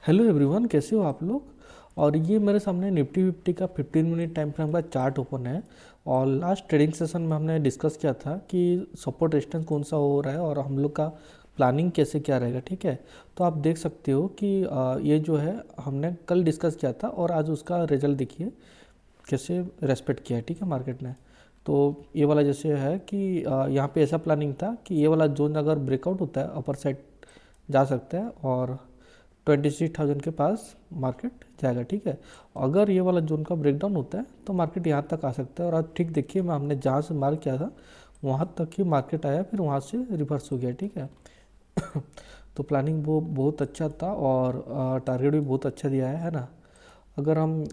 Hello everyone, कैसे हो आप लोग। और ये मेरे सामने निफ्टी फिफ्टी का 15 मिनट टाइम फ्रेम का चार्ट ओपन है। और लास्ट ट्रेडिंग सेशन में हमने डिस्कस किया था कि सपोर्ट रेजिस्टेंस कौन सा हो रहा है और हम लोग का प्लानिंग कैसे क्या रहेगा। ठीक है, तो आप देख सकते हो कि ये जो है हमने कल डिस्कस किया था और आज उसका रिजल्ट देखिए कैसे रेस्पेक्ट किया है। ठीक है, मार्केट ने तो ये वाला जैसे है कि यहाँ पे ऐसा प्लानिंग था कि ये वाला जोन अगर ब्रेकआउट होता है अपर साइड जा सकता है और 26,000 के पास मार्केट जाएगा। ठीक है, अगर ये वाला जोन का ब्रेकडाउन होता है तो मार्केट यहाँ तक आ सकता है। और आज ठीक देखिए, मैं हमने जहाँ से मार्क किया था वहाँ तक ही मार्केट आया, फिर वहाँ से रिवर्स हो गया। ठीक है तो प्लानिंग वो बहुत अच्छा था और टारगेट भी बहुत अच्छा दिया है ना। अगर हम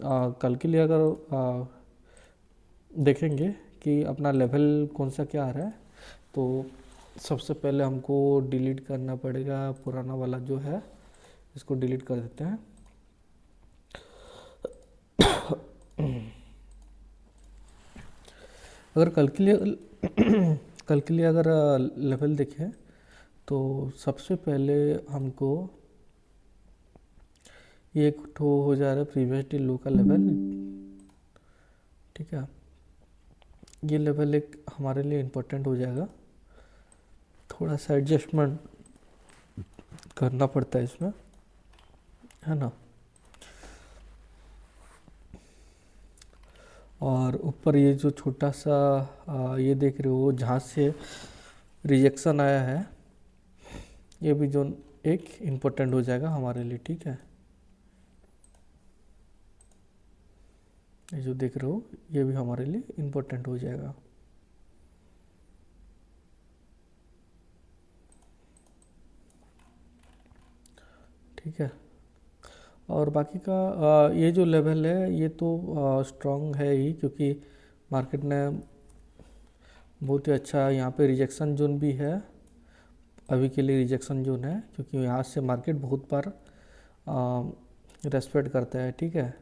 कल के लिए अगर देखेंगे कि अपना लेवल कौन सा क्या आ रहा है, तो सबसे पहले हमको डिलीट करना पड़ेगा पुराना वाला जो है, इसको डिलीट कर देते हैं। अगर कल के लिए कल के लिए अगर लेवल देखें तो सबसे पहले हमको ये एक ठो हो जा रहा है प्रीवियस डे लो का लेवल। ठीक है, ये लेवल एक हमारे लिए इम्पोर्टेंट हो जाएगा, थोड़ा सा एडजस्टमेंट करना पड़ता है इसमें, है ना। और ऊपर ये जो छोटा सा ये देख रहे हो जहाँ से रिजेक्शन आया है, ये भी जो एक इम्पोर्टेंट हो जाएगा हमारे लिए। ठीक है, ये जो देख रहे हो ये भी हमारे लिए इम्पोर्टेंट हो जाएगा। ठीक है, और बाकी का ये जो लेवल है ये तो स्ट्रॉन्ग है ही, क्योंकि मार्केट ने बहुत ही अच्छा यहाँ पे रिजेक्शन जोन भी है, अभी के लिए रिजेक्शन जोन है, क्योंकि यहाँ से मार्केट बहुत बार रेस्पेक्ट करता है। ठीक है,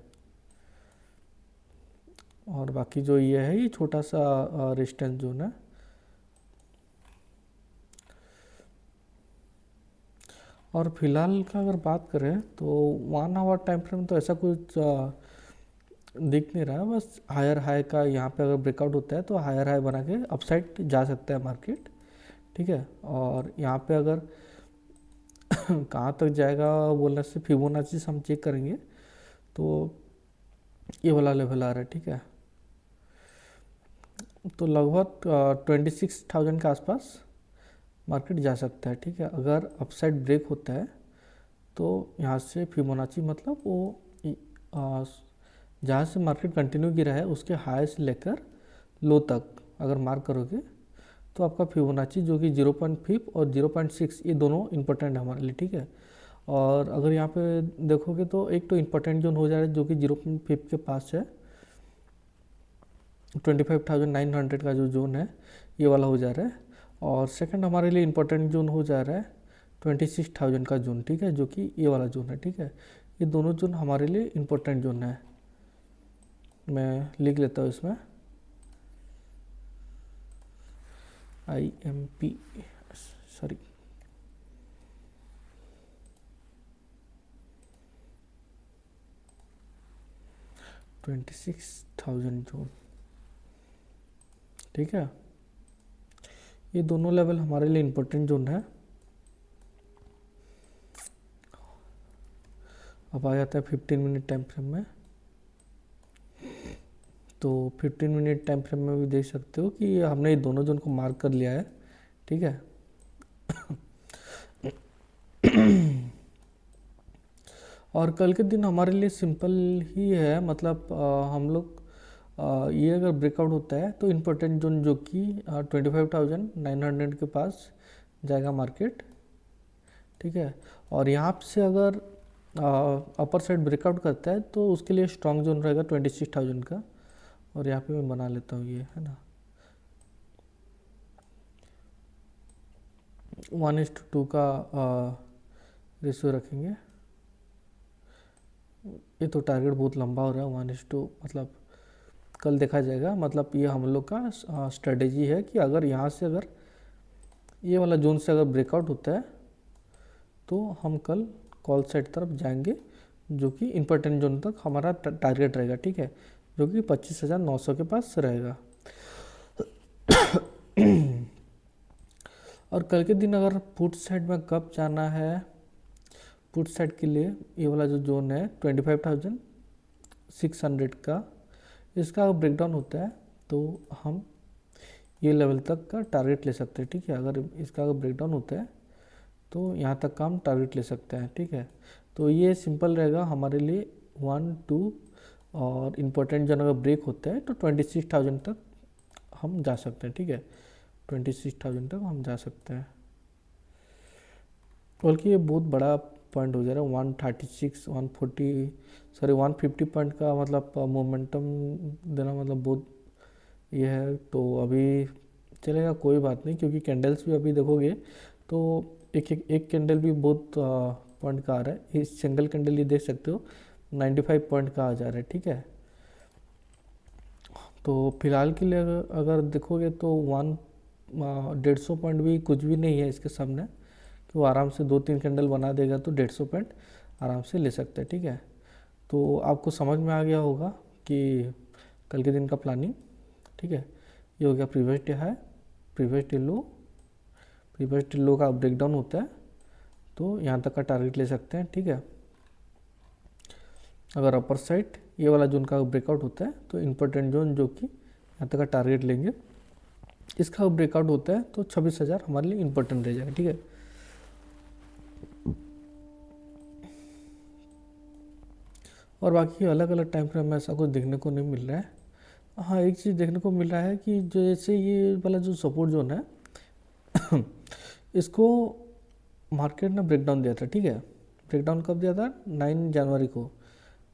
और बाकी जो ये है ये छोटा सा रेजिस्टेंस जोन है। और फिलहाल का अगर बात करें तो 1 आवर टाइम फ्रेम तो ऐसा कुछ दिख नहीं रहा है। बस हायर हाई का यहाँ पे अगर ब्रेकआउट होता है तो हायर हाई बना के अपसाइड जा सकता है मार्केट। ठीक है, और यहाँ पे अगर कहाँ तक जाएगा बोलने से फिबोनाची से हम चेक करेंगे तो ये वाला लेवल आ रहा है। ठीक है, तो लगभग 26,000 के आसपास मार्केट जा सकता है। ठीक है, अगर अपसाइड ब्रेक होता है तो यहाँ से फिबोनाची मतलब वो जहाँ से मार्केट कंटिन्यू गिरा है उसके हाई से लेकर लो तक अगर मार्क करोगे तो आपका फिबोनाची जो कि 0.5 और 0.6 ये दोनों इंपॉर्टेंट है हमारे लिए। ठीक है, और अगर यहाँ पे देखोगे तो एक तो इंपॉर्टेंट जोन हो जा रहा है जो कि 0.5 के पास है, 25,900 का जो जोन है ये वाला हो जा रहा है। और सेकंड हमारे लिए इंपॉर्टेंट जोन हो जा रहा है 26,000 का जोन। ठीक है, जो कि ये वाला जोन है। ठीक है, ये दोनों जोन हमारे लिए इंपॉर्टेंट जोन है। मैं लिख लेता हूँ इसमें IMP, सॉरी, $26,000 जोन। ठीक है, ये दोनों लेवल हमारे लिए इम्पोर्टेंट जोन है। अब आ जाता है 15 मिनट टाइम फ्रेम में। तो 15 मिनट टाइम फ्रेम में भी देख सकते हो कि हमने ये दोनों जोन को मार्क कर लिया है। ठीक है और कल के दिन हमारे लिए सिंपल ही है, मतलब हम लोग ये अगर ब्रेकआउट होता है तो इम्पोर्टेंट जोन जो कि 25,900 के पास जाएगा मार्केट। ठीक है, और यहाँ से अगर अपर साइड ब्रेकआउट करता है तो उसके लिए स्ट्रॉन्ग जोन रहेगा 26,000 का। और यहाँ पे मैं बना लेता हूँ, ये है ना 1:2 का रेशियो रखेंगे। ये तो टारगेट बहुत लंबा हो रहा है 1:2, मतलब कल देखा जाएगा। मतलब ये हम लोग का स्ट्रेटेजी है कि अगर यहाँ से अगर ये वाला जोन से अगर ब्रेकआउट होता है तो हम कल कॉल साइड तरफ जाएंगे, जो कि इम्पोर्टेंट जोन तक हमारा टारगेट रहेगा, ठीक है, जो कि 25,900 के पास रहेगा। और कल के दिन अगर पुट साइड में कब जाना है, पुट साइड के लिए ये वाला जो जोन है 25,600 का, इसका ब्रेकडाउन होता है तो हम ये लेवल तक का टारगेट ले सकते हैं, ठीक है। अगर इसका अगर ब्रेकडाउन होता है तो यहाँ तक का हम टारगेट ले सकते हैं, ठीक है। तो ये सिंपल रहेगा हमारे लिए 1 2, और इम्पोर्टेंट जोन अगर ब्रेक होता है तो 26,000 तक हम जा सकते हैं, ठीक है, 26,000 तक हम जा सकते हैं। बल्कि ये बहुत बड़ा पॉइंट हो जा रहा है, 136 140 सॉरी 150 पॉइंट का मतलब मोमेंटम देना मतलब बहुत ये है। तो अभी चलेगा, कोई बात नहीं, क्योंकि कैंडल्स भी अभी देखोगे तो एक कैंडल भी बहुत पॉइंट का आ रहा है। इस सिंगल कैंडल ये देख सकते हो 95 पॉइंट का आ जा रहा है, ठीक है। तो फिलहाल के लिए अगर देखोगे तो 150 पॉइंट भी कुछ भी नहीं है इसके सामने, कि वो आराम से 2-3 कैंडल बना देगा तो 150 पॉइंट आराम से ले सकते हैं, ठीक है। तो आपको समझ में आ गया होगा कि कल के दिन का प्लानिंग, ठीक है। ये हो गया previous day high, previous day लो, प्रीवियस डे लो का ब्रेकडाउन होता है तो यहाँ तक का टारगेट ले सकते हैं, ठीक है। अगर अपर साइड ये वाला जोन का ब्रेकआउट होता है तो इम्पोर्टेंट जोन जो कि यहाँ तक का टारगेट लेंगे, इसका ब्रेकआउट होता है तो 26,000 हमारे लिए इम्पोर्टेंट रह जाएगा, ठीक है। और बाकी अलग अलग टाइम फ्रेम में ऐसा कुछ देखने को नहीं मिल रहा है। हाँ, एक चीज़ देखने को मिल रहा है कि जैसे ये वाला जो सपोर्ट जोन है इसको मार्केट ने ब्रेकडाउन दिया था, ठीक है। ब्रेकडाउन कब दिया था? 9 जनवरी को,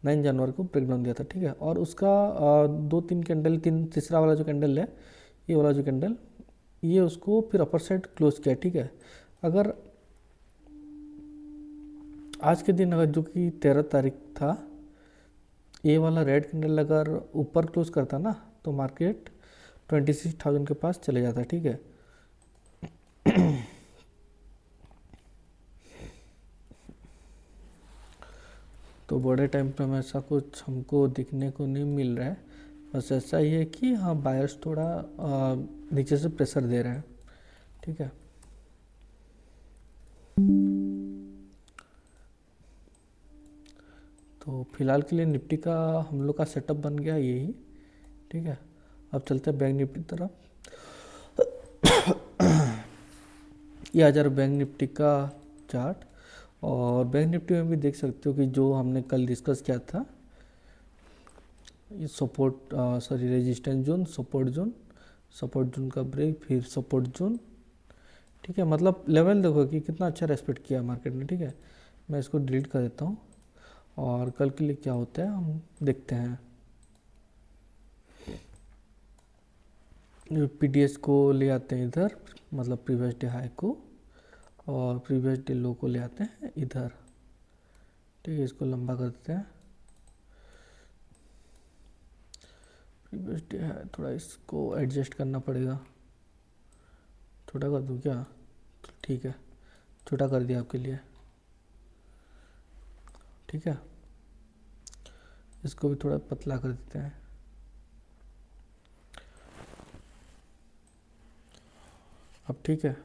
9 जनवरी को ब्रेकडाउन दिया था, ठीक है। और उसका 2-3 कैंडल, तीसरा वाला जो कैंडल है, ये वाला जो कैंडल, ये उसको फिर अपर साइड क्लोज किया, ठीक है। अगर आज के दिन अगर जो कि 13 तारीख था, ये वाला रेड कैंडल अगर ऊपर क्लोज करता ना तो मार्केट 26,000 के पास चले जाता, ठीक है। तो बड़े टाइम पे में ऐसा कुछ हमको दिखने को नहीं मिल रहा है। बस ऐसा ही है कि हाँ, बायर्स थोड़ा नीचे से प्रेशर दे रहे हैं, ठीक है। तो फिलहाल के लिए निफ्टी का हम लोग का सेटअप बन गया यही, ठीक है। अब चलते हैं बैंक निफ्टी तरफ। ये 1000 बैंक निफ्टी का चार्ट, और बैंक निफ्टी में भी देख सकते हो कि जो हमने कल डिस्कस किया था, ये support sorry resistance zone, support zone, support zone का ब्रेक, फिर सपोर्ट जोन, ठीक है। मतलब लेवल देखो कि कितना अच्छा रेस्पेक्ट किया मार्केट ने, ठीक है। मैं इसको डिलीट कर देता हूँ और कल के लिए क्या होता है हम देखते हैं। पीडीएस को ले आते हैं इधर, मतलब प्रीवियस डे हाई को, और प्रीवियस डे लो को ले आते हैं इधर, ठीक है। इसको लंबा कर देते हैं, प्रीवियस डे हाई थोड़ा इसको एडजस्ट करना पड़ेगा, छोटा कर दूँ क्या? ठीक है, छोटा कर दिया आपके लिए, ठीक है। इसको भी थोड़ा पतला कर देते हैं। अब ठीक है।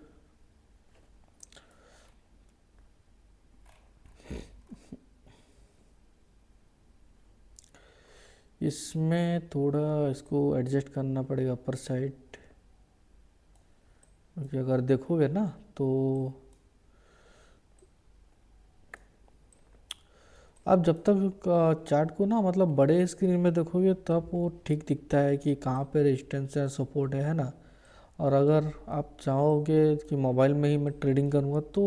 इसमें थोड़ा इसको एडजस्ट करना पड़ेगा अपर साइड, क्योंकि अगर देखोगे ना तो आप जब तक चार्ट को ना मतलब बड़े स्क्रीन में देखोगे तब वो ठीक दिखता है कि कहाँ पे रेजिस्टेंस है, सपोर्ट है ना। और अगर आप चाहोगे कि मोबाइल में ही मैं ट्रेडिंग करूँगा तो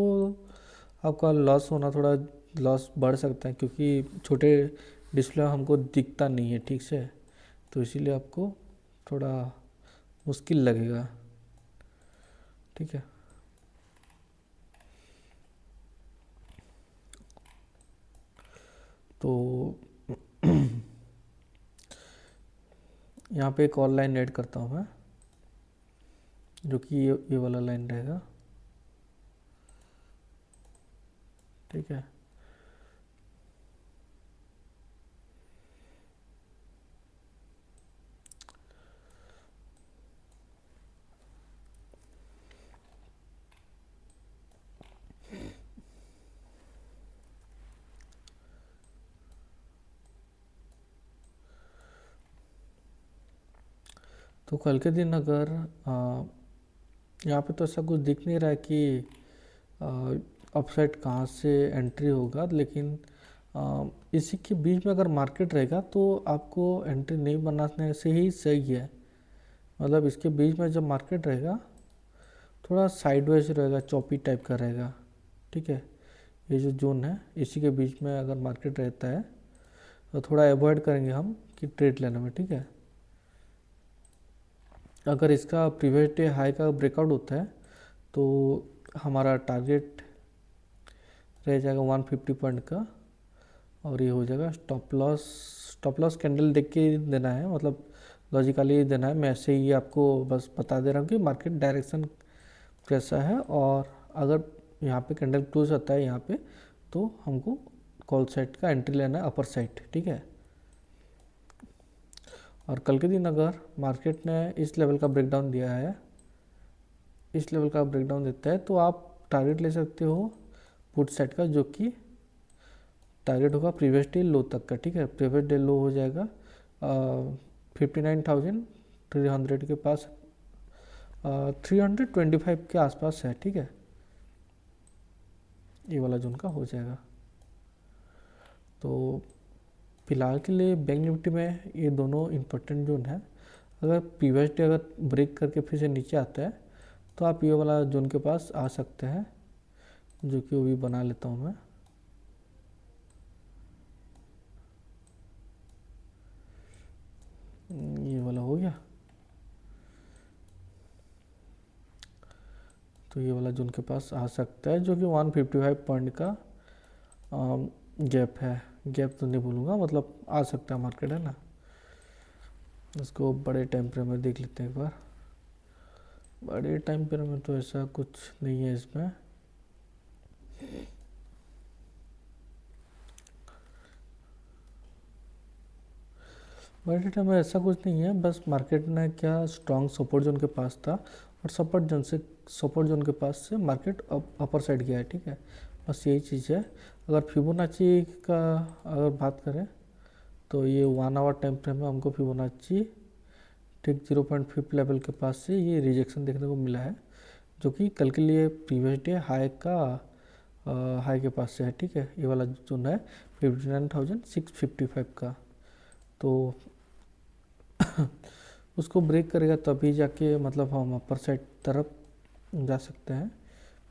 आपका लॉस होना, थोड़ा लॉस बढ़ सकता है, क्योंकि छोटे डिस्प्ले हमको दिखता नहीं है ठीक से, तो इसीलिए आपको थोड़ा मुश्किल लगेगा, ठीक है। तो यहाँ पे एक और लाइन ऐड करता हूँ मैं, जो कि ये वाला लाइन रहेगा, ठीक है। तो कल के दिन अगर यहाँ पे तो ऐसा कुछ दिख नहीं रहा है कि अपसाइड कहाँ से एंट्री होगा, लेकिन इसी के बीच में अगर मार्केट रहेगा तो आपको एंट्री नहीं बनाने से ही सही है। मतलब इसके बीच में जब मार्केट रहेगा थोड़ा साइडवेज रहेगा, चॉपी टाइप का रहेगा, ठीक है। ये जो जोन है इसी के बीच में अगर मार्केट रहता है तो थोड़ा अवॉइड करेंगे हम कि ट्रेड लेने में, ठीक है। अगर इसका प्रीवियस डे हाई का ब्रेकआउट होता है तो हमारा टारगेट रह जाएगा 150 पॉइंट का, और ये हो जाएगा stop loss. Stop loss candle देख के देना है, मतलब लॉजिकली देना है। मैं ऐसे ही आपको बस बता दे रहा हूँ कि मार्केट डायरेक्शन कैसा है, और अगर यहाँ पे कैंडल क्लोज होता है यहाँ पे तो हमको कॉल साइड का एंट्री लेना है अपर साइड, ठीक है। और कल के दिन अगर मार्केट ने इस लेवल का ब्रेकडाउन दिया है, इस लेवल का ब्रेकडाउन देता है, तो आप टारगेट ले सकते हो पुट साइड का, जो कि टारगेट होगा प्रीवियस डे लो तक का, ठीक है। प्रीवियस डे लो हो जाएगा 59,300 के पास, 325 के आसपास है, ठीक है। ये वाला जोन का हो जाएगा। तो फिलहाल के लिए बैंक निफ्टी में ये दोनों इम्पोर्टेंट जोन है। अगर प्रीवियस डे अगर ब्रेक करके फिर से नीचे आता है तो आप ये वाला जोन के पास आ सकते हैं, जो कि वो भी बना लेता हूँ मैं। ये वाला हो गया। तो ये वाला जोन के पास आ सकता है, जो कि 155 पॉइंट का गैप है। गैप तो नहीं बोलूँगा, मतलब आ सकता है मार्केट, है ना। इसको बड़े टाइम फ्रेम में देख लेते हैं एक बार। बड़े टाइम फ्रेम में तो ऐसा कुछ नहीं है इसमें। बड़े टाइम में ऐसा कुछ नहीं है, बस मार्केट ने क्या स्ट्रॉन्ग सपोर्ट जोन के पास था, और सपोर्ट जोन के पास से मार्केट अपर साइड गया है, ठीक है। बस यही चीज़ है। अगर फिबोनाची का अगर बात करें तो ये 1 आवर टाइम फ्रेम में हमको फिबोनाची ठीक 0.5 लेवल के पास से ये रिजेक्शन देखने को मिला है, जो कि कल के लिए प्रीवियस डे हाई के पास से है, ठीक है। ये वाला जोन है 59,655 का। तो उसको ब्रेक करेगा तभी जाके मतलब हम अपर साइड तरफ जा सकते हैं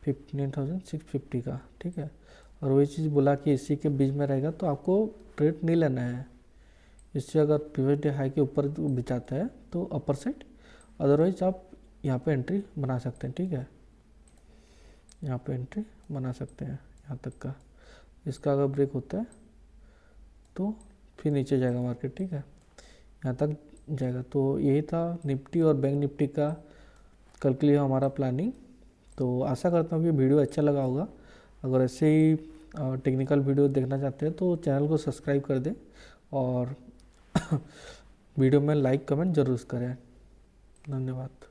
59,650 का, ठीक है। और वही चीज़ बोला कि इसी के बीच में रहेगा तो आपको ट्रेड नहीं लेना है। इससे अगर प्रीवियस डे हाई के ऊपर बिछाता है तो अपर साइड, अदरवाइज आप यहाँ पे एंट्री बना सकते हैं, ठीक है। यहाँ पे एंट्री बना सकते हैं यहाँ तक का। इसका अगर ब्रेक होता है तो फिर नीचे जाएगा मार्केट, ठीक है, यहाँ तक जाएगा। तो यही था निफ्टी और बैंक निफ्टी का कल के लिए हमारा प्लानिंग। तो आशा करता हूँ कि वीडियो अच्छा लगा होगा। अगर ऐसे ही टेक्निकल वीडियो देखना चाहते हैं तो चैनल को सब्सक्राइब कर दें, और वीडियो में लाइक कमेंट ज़रूर करें। धन्यवाद।